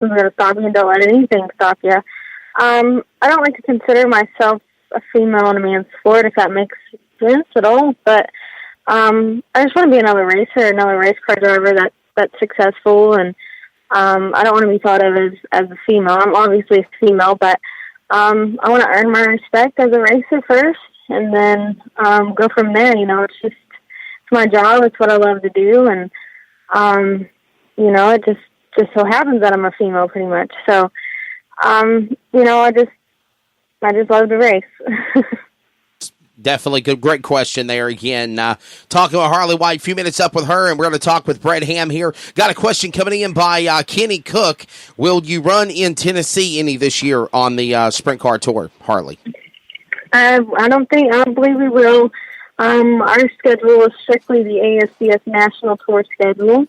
going to stop you, and don't let anything stop you. I don't like to consider myself a female in a man's sport, if that makes sense at all. But I just want to be another racer, another race car driver that's successful, and I don't want to be thought of as a female. I'm obviously a female, but I want to earn my respect as a racer first, and then go from there. It's my job. It's what I love to do, and it just so happens that I'm a female, pretty much. So, I just love to race. Definitely good. Great question there again. Talking about Harli White, a few minutes up with her, and we're going to talk with Brett Hamm here. Got a question coming in by Kenny Cook. Will you run in Tennessee any this year on the Sprint Car Tour, Harli? I don't believe we will. Our schedule is strictly the ASCS National Tour schedule.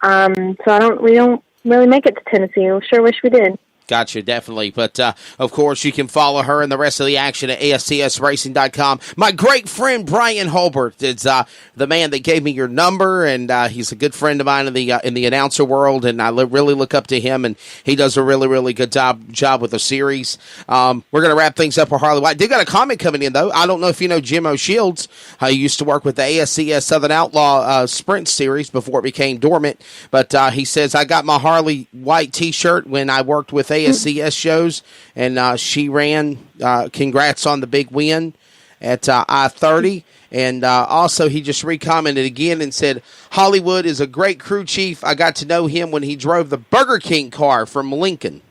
So we don't really make it to Tennessee. We sure wish we did. Gotcha, definitely. But, of course, you can follow her and the rest of the action at ASCSRacing.com. My great friend Brian Holbert is the man that gave me your number, and he's a good friend of mine in the announcer world, and I really look up to him, and he does a really, really good job with the series. We're going to wrap things up with Harli White. Did got a comment coming in, though. I don't know if you know Jim O'Shields. He used to work with the ASCS Southern Outlaw Sprint Series before it became dormant, but he says, I got my Harli White T-shirt when I worked with ASCS shows, and she ran. Congrats on the big win at I-30. And also, he just recommented again and said, Hollywood is a great crew chief. I got to know him when he drove the Burger King car from Lincoln.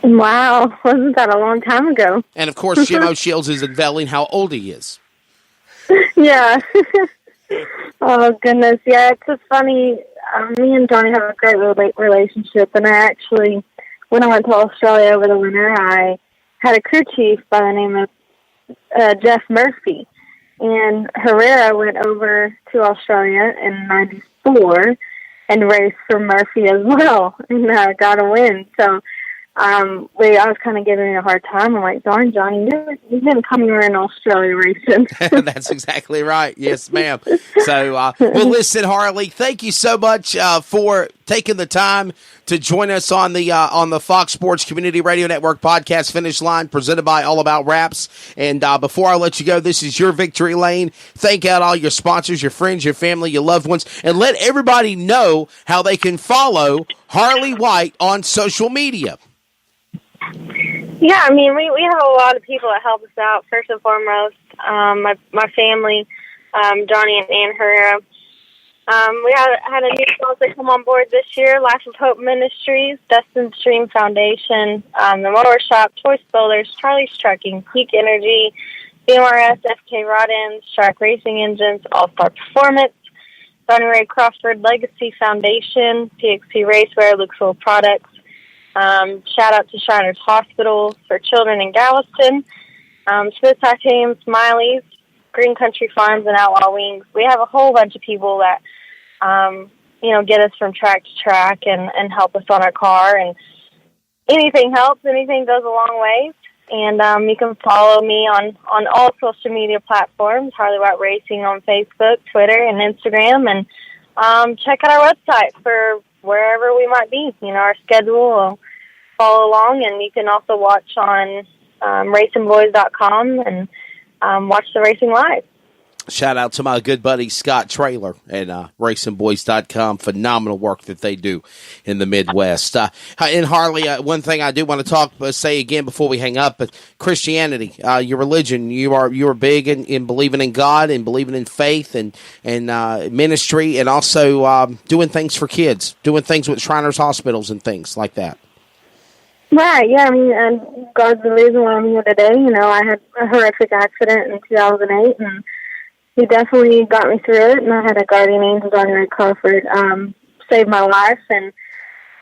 Wow, wasn't that a long time ago? And, of course, Jim O'Shields is unveiling how old he is. Yeah. Oh, goodness. Yeah, it's just funny. Me and Johnny have a great relationship, and I actually, when I went to Australia over the winter, I had a crew chief by the name of Jeff Murphy. And Herrera went over to Australia in '94 and raced for Murphy as well, and got a win. So I was kind of giving him a hard time. I'm like, darn, Johnny, you didn't come here in Australia racing. That's exactly right. Yes, ma'am. So, well, listen, Harli, thank you so much for taking the time to join us on the Fox Sports Community Radio Network podcast Finish Line, presented by All About Wraps. And before I let you go, this is your victory lane. Thank out all your sponsors, your friends, your family, your loved ones, and let everybody know how they can follow Harli White on social media. Yeah, I mean, we have a lot of people that help us out. First and foremost, my family, Johnny and Ann Herrera. We had a new sponsor come on board this year, Life of Hope Ministries, Destin Stream Foundation, the Mower Shop, Choice Builders, Charlie's Trucking, Peak Energy, BMRS, FK Rod Ends, Track Racing Engines, All-Star Performance, Donnie Ray Crawford Legacy Foundation, PXP Racewear, Lucasville Products. Shout out to Shriners Hospital for Children in Galveston, Smith Titanium, Smiley's, Green Country Farms, and Outlaw Wings. We have a whole bunch of people that, get us from track to track and help us on our car. And anything helps. Anything goes a long way. And you can follow me on all social media platforms, Harli White Racing on Facebook, Twitter, and Instagram. And check out our website for wherever we might be. Our schedule will follow along, and you can also watch on racingboys.com and watch the racing live. Shout out to my good buddy Scott Traylor and racingboys.com. Phenomenal work that they do in the Midwest. And Harli, one thing I do want to say again before we hang up, but Christianity, your religion, you are big in believing in God and believing in faith and ministry, and also doing things for kids, doing things with Shriners Hospitals and things like that. Right, yeah, I mean, and God's the reason why I'm here today. I had a horrific accident in 2008, and He definitely got me through it, and I had a guardian angel, Donnie Ray Crawford, save my life, and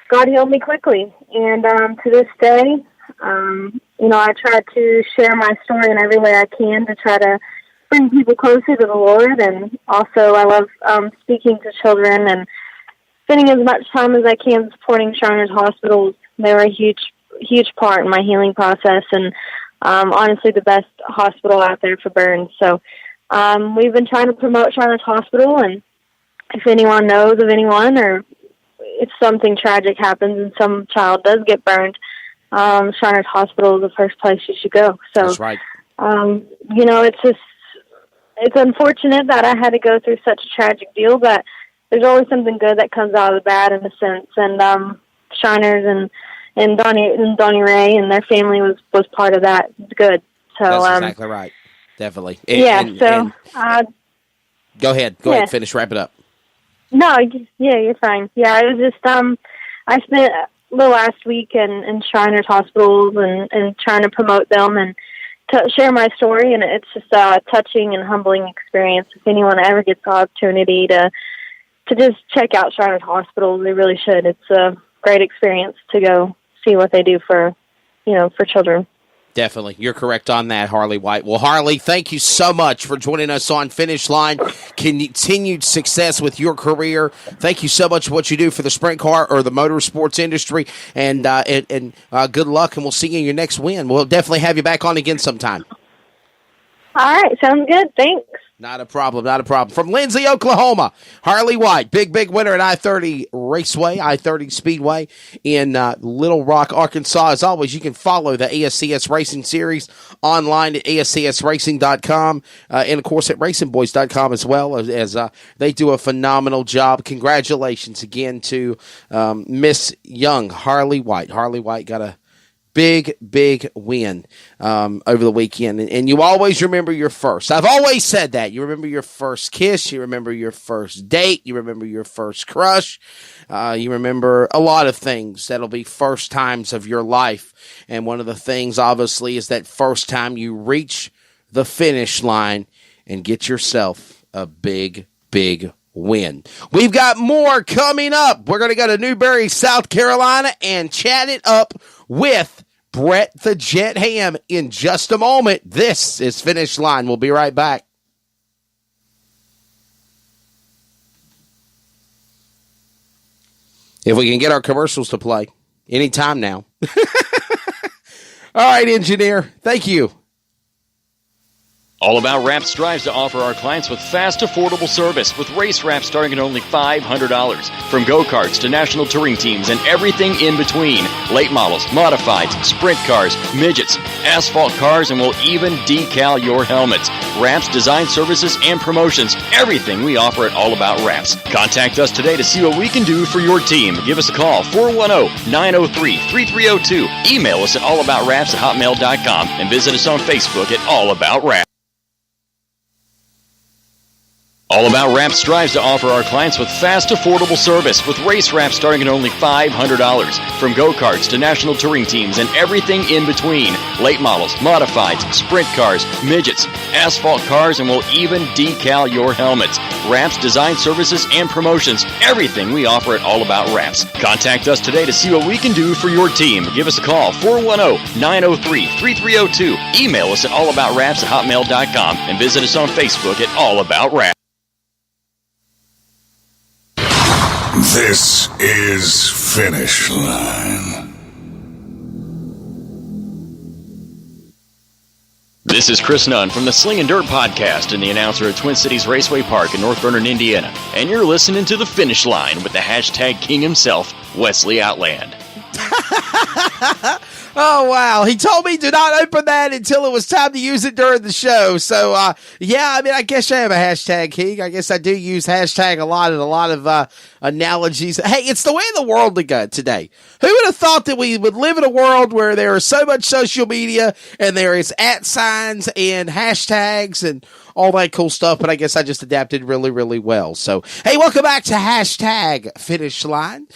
God healed me quickly. And to this day, I try to share my story in every way I can to try to bring people closer to the Lord. And also, I love speaking to children and spending as much time as I can supporting Shriners Hospitals. They were a huge part in my healing process, and honestly, the best hospital out there for burns. So we've been trying to promote Shriners Hospital, and if anyone knows of anyone or if something tragic happens and some child does get burned, Shriners Hospital is the first place you should go. So, that's right. It's unfortunate that I had to go through such a tragic deal, but there's always something good that comes out of the bad in a sense. And Shriners and Donnie Ray and their family was part of that good. So that's exactly right. Definitely. Go ahead. Go ahead. Finish. Wrap it up. No, you're fine. Yeah, it was just I spent the last week in Shriners hospitals and trying to promote them and share my story, and it's just a touching and humbling experience. If anyone ever gets the opportunity to just check out Shriners hospitals, they really should. It's a great experience to go see what they do for children. Definitely. You're correct on that, Harli White. Well, Harli, thank you so much for joining us on Finish Line. Continued success with your career. Thank you so much for what you do for the sprint car or the motorsports industry, and good luck, and we'll see you in your next win. We'll definitely have you back on again sometime. All right. Sounds good. Thanks. Not a problem. From Lindsay, Oklahoma, Harli White, big winner at I-30 Raceway, I-30 Speedway in Little Rock, Arkansas. As always, you can follow the ASCS Racing Series online at ASCSRacing.com and, of course, at RacingBoys.com as well, as they do a phenomenal job. Congratulations again to Miss Young, Harli White. Harli White got a big win over the weekend. And you always remember your first. I've always said that. You remember your first kiss. You remember your first date. You remember your first crush. You remember a lot of things that'll be first times of your life. And one of the things, obviously, is that first time you reach the finish line and get yourself a big win. We've got more coming up. We're going to go to Newberry, South Carolina, and chat it up with Brett the Jet Hamm in just a moment. This is Finish Line. We'll be right back. If we can get our commercials to play anytime now. All right, engineer. Thank you. All About Wraps strives to offer our clients with fast, affordable service with race wraps starting at only $500. From go-karts to national touring teams and everything in between. Late models, modifieds, sprint cars, midgets, asphalt cars, and we'll even decal your helmets. Wraps, design services, and promotions. Everything we offer at All About Wraps. Contact us today to see what we can do for your team. Give us a call, 410-903-3302. Email us at allaboutraps@hotmail.com and visit us on Facebook at All About Wraps. All About Wraps strives to offer our clients with fast, affordable service with race wraps starting at only $500. From go-karts to national touring teams and everything in between. Late models, modifieds, sprint cars, midgets, asphalt cars, and we'll even decal your helmets. Wraps, design services, and promotions. Everything we offer at All About Wraps. Contact us today to see what we can do for your team. Give us a call, 410-903-3302. Email us at allaboutraps@hotmail.com and visit us on Facebook at All About Wraps. This is Finish Line. This is Chris Nunn from the Sling and Dirt podcast and the announcer at Twin Cities Raceway Park in North Vernon, Indiana. And you're listening to The Finish Line with the hashtag king himself, Wesley Outland. Oh, wow. He told me to not open that until it was time to use it during the show. So, I guess I am a hashtag king. I guess I do use hashtag a lot and a lot of analogies. Hey, it's the way of the world to go today. Who would have thought that we would live in a world where there is so much social media and there is @ signs and hashtags and all that cool stuff, but I guess I just adapted really well. So, hey, welcome back to hashtag Finish Line.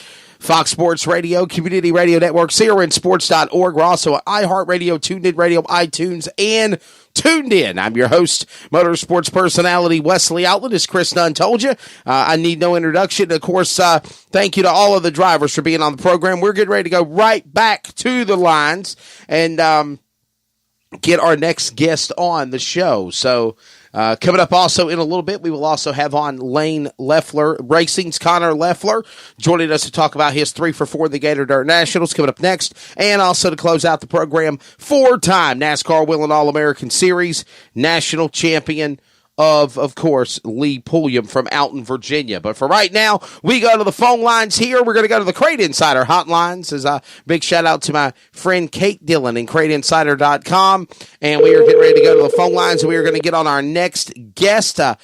Fox Sports Radio, Community Radio Network, CRNSports.org. We're also at iHeartRadio, Tuned In Radio, iTunes, and Tuned In. I'm your host, motorsports personality Wesley Outland. As Chris Nunn told you, I need no introduction. Of course, thank you to all of the drivers for being on the program. We're getting ready to go right back to the lines and get our next guest on the show. So, coming up also in a little bit, we will also have on Lane Leffler Racing's Connor Leffler joining us to talk about his 3 for 4 in the Gator Dirt Nationals coming up next. And also to close out the program, 4-time NASCAR Whelen All-American Series national champion of course, Lee Pulliam from Alton, Virginia. But for right now, we go to the phone lines here. We're going to go to the Crate Insider hotlines. As a big shout out to my friend Kate Dillon in CrateInsider.com. And we are getting ready to go to the phone lines, and we are going to get on our next guest, a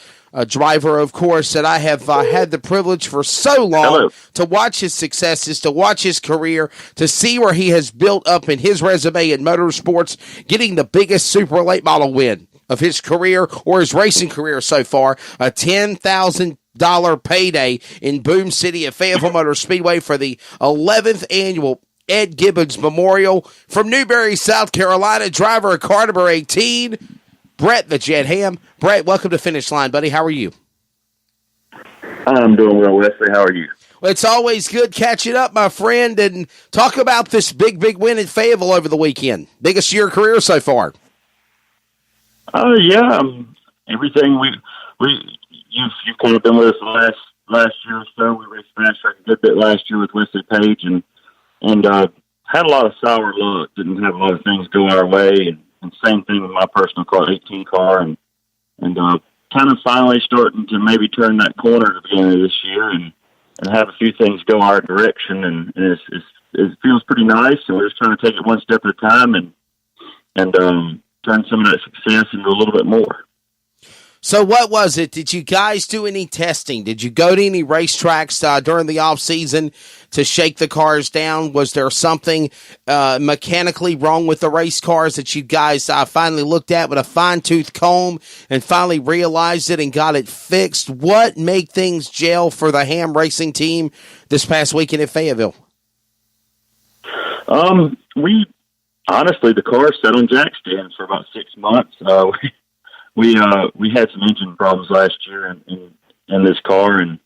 driver, of course, that I have had the privilege for so long to watch his successes, to watch his career, to see where he has built up in his resume in motorsports, getting the biggest super late model win of his career or his racing career so far, a $10,000 payday in Boom City at Fayetteville Motor Speedway for the 11th annual Ed Gibbons Memorial. From Newberry, South Carolina, driver of car number 18, Brett the Jet Hamm. Brett, welcome to Finish Line, buddy. How are you? I'm doing well, Wesley. How are you? Well, it's always good catching up, my friend, and talk about this big win in Fayetteville over the weekend. Biggest year of career so far. Yeah, everything you've kind of been with us last year or so. We raced fast track a good bit last year with Wesley Page, and had a lot of sour luck. Didn't have a lot of things go our way, and same thing with my personal car, 18 car, and kind of finally starting to maybe turn that corner at the beginning of this year, and have a few things go our direction, and it feels pretty nice. And we're just trying to take it one step at a time, and turn some of that success into a little bit more. So what was it? Did you guys do any testing? Did you go to any racetracks during the off season to shake the cars down? Was there something mechanically wrong with the race cars that you guys finally looked at with a fine-tooth comb and finally realized it and got it fixed? What made things gel for the Hamm racing team this past weekend at Fayetteville? Honestly, the car sat on jack stands for about 6 months. We had some engine problems last year in this car, and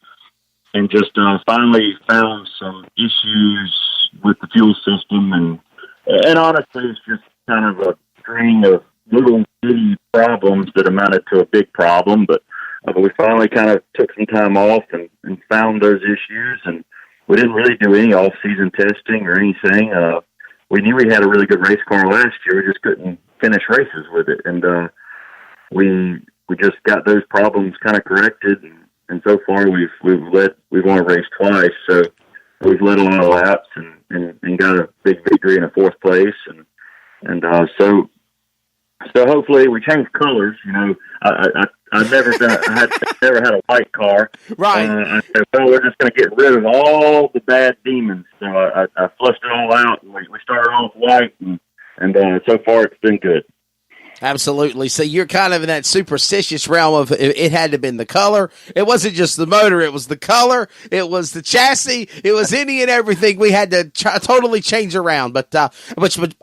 just finally found some issues with the fuel system, and honestly, it's just kind of a string of little bitty problems that amounted to a big problem. But we finally kind of took some time off and found those issues, and we didn't really do any off-season testing or anything. We knew we had a really good race car last year. We just couldn't finish races with it. And we just got those problems kind of corrected. And so far we've only raced twice. So we've led a lot of laps and got a big victory in a fourth place. And so hopefully we changed colors. You know, I've never had a white car. Right. I said, well, we're just going to get rid of all the bad demons. So I flushed it all out, and we started off white, and so far it's been good. Absolutely. So you're kind of in that superstitious realm of it had to have been the color. It wasn't just the motor. It was the color. It was the chassis. It was any and everything we had to totally change around. But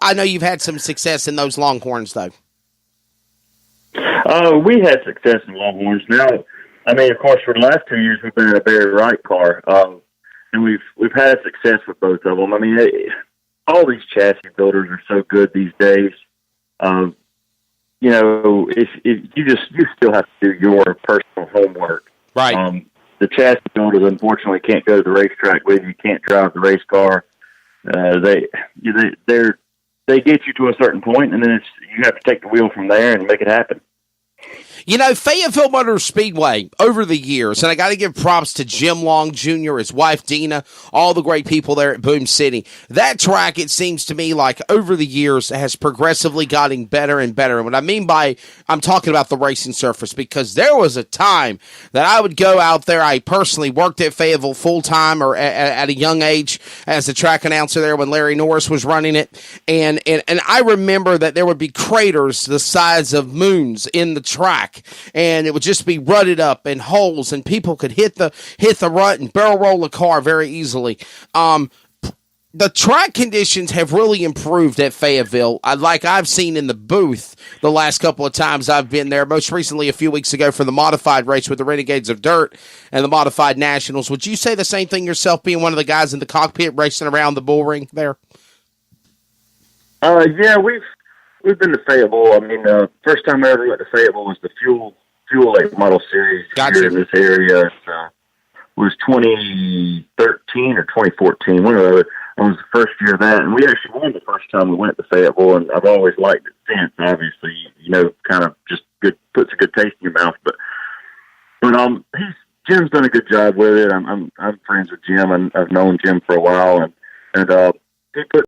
I know you've had some success in those Longhorns, though. We had success in Longhorns. Now, I mean, of course, for the last 2 years, we've been in a Barry Wright car, and we've had success with both of them. I mean, all these chassis builders are so good these days. You know, if you still have to do your personal homework. Right. The chassis builders, unfortunately, can't go to the racetrack with you. Can't drive the race car. They get you to a certain point, and then you have to take the wheel from there and make it happen. You know, Fayetteville Motor Speedway, over the years, and I got to give props to Jim Long Jr., his wife Dina, all the great people there at Boom City. That track, it seems to me like over the years, has progressively gotten better and better. And what I mean by, I'm talking about the racing surface, because there was a time that I would go out there. I personally worked at Fayetteville full-time or at a young age as a track announcer there when Larry Norris was running it. And I remember that there would be craters the size of moons in the track. And it would just be rutted up and holes, and people could hit the rut and barrel roll the car very easily. The track conditions have really improved at Fayetteville, like I've seen in the booth the last couple of times I've been there, most recently a few weeks ago for the modified race with the Renegades of Dirt and the Modified Nationals. Would you say the same thing yourself, being one of the guys in the cockpit racing around the bull ring there? Yeah, we've been to Fayetteville. I mean, first time I ever went to Fayetteville was the Fuel Lake Model Series here in this area. It was 2013 or 2014. One of those. It was the first year of that, and we actually won the first time we went to Fayetteville, and I've always liked it since. Obviously, you know, kind of just puts a good taste in your mouth. But Jim's done a good job with it. I'm friends with Jim, and I've known Jim for a while, and he put